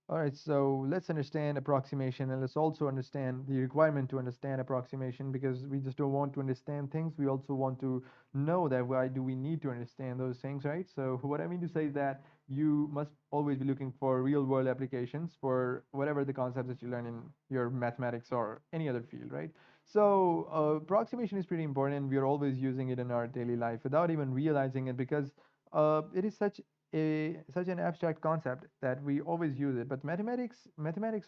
All right, so let's understand approximation and let's also understand the requirement to understand approximation because we just don't want to understand things. We also want to know that why do we need to understand those things, right? So what I mean to say is that you must always be looking for real world applications for whatever the concepts that you learn in your mathematics or any other field, right? So approximation is pretty important and we are always using it in our daily life without even realizing it because it is such an abstract concept that we always use it, but mathematics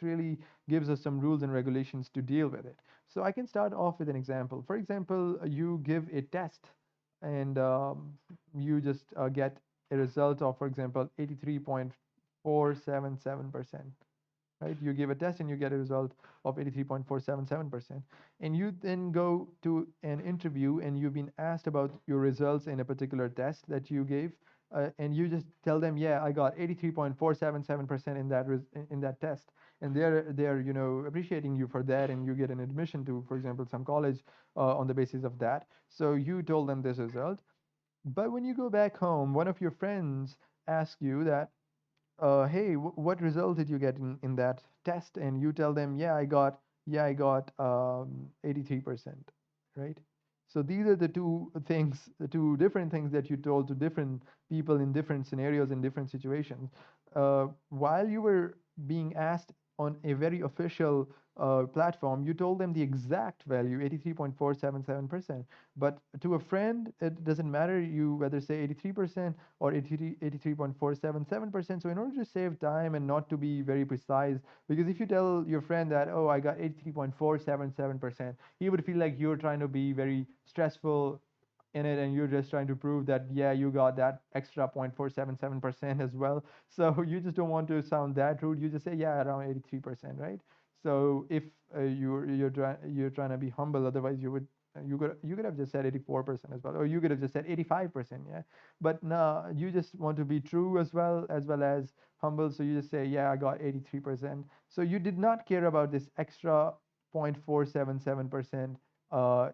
really gives us some rules and regulations to deal with it. So I can start off with an example. For example, you give a test and you just get a result of, for example, 83.477%, right? You give a test and you get a result of 83.477%. And you then go to an interview and you've been asked about your results in a particular test that you gave. And you just tell them, yeah, I got 83.477% in in that test, and they're appreciating you for that, and you get an admission to, for example, some college on the basis of that. So you told them this result, but when you go back home, one of your friends asks you that, hey, what result did you get in that test? And you tell them, yeah, I got 83%, right? So these are the two things, the two different things that you told to different people in different scenarios in different situations. While you were being asked on a very official platform, you told them the exact value, 83.477%. But to a friend, it doesn't matter you whether say 83% or 83.477%. So in order to save time and not to be very precise, because if you tell your friend that, oh, I got 83.477%, he would feel like you're trying to be very stressful in it and you're just trying to prove that, yeah, you got that extra 0.477% as well. So you just don't want to sound that rude. You just say, yeah, around 83%, right? So if you're trying to be humble, otherwise you could have just said 84% as well, or you could have just said 85%, yeah. But no, you just want to be true as well as humble, so you just say, yeah, I got 83%. So you did not care about this extra 0.477%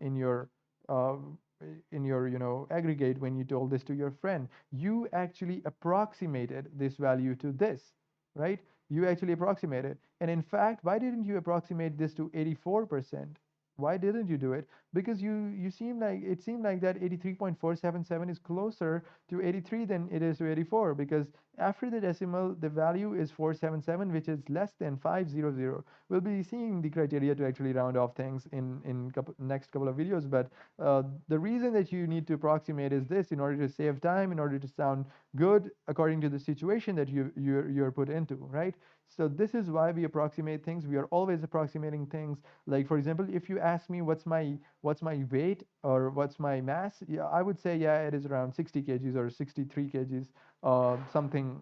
in your uh, aggregate when you told this to your friend. You actually approximated this value to this, right? You actually approximated. And in fact, why didn't you approximate this to 84%? Why didn't you do it? Because you seem like it seemed like that 83.477 is closer to 83 than it is to 84, because after the decimal the value is 477, which is less than 500. We'll be seeing the criteria to actually round off things in next couple of videos, but the reason that you need to approximate is this: in order to save time, in order to sound good according to the situation that you're put into, right? So this is why we approximate things. We are always approximating things. Like for example, if you ask me what's my weight or what's my mass, yeah, I would say, yeah, it is around 60 kgs or 63 kgs, something,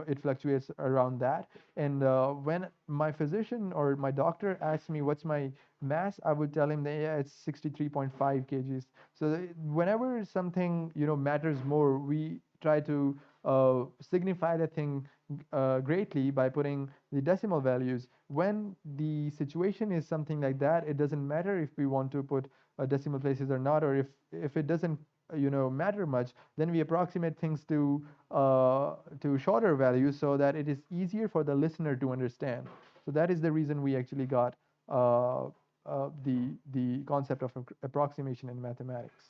it fluctuates around that. And when my physician or my doctor asks me what's my mass, I would tell him that, yeah, it's 63.5 kgs. So whenever something, matters more, we try to signify the thing greatly by putting the decimal values. When the situation is something like that, it doesn't matter if we want to put decimal places or not, or if it doesn't matter much, then we approximate things to shorter values so that it is easier for the listener to understand. So that is the reason we actually got the concept of approximation in mathematics.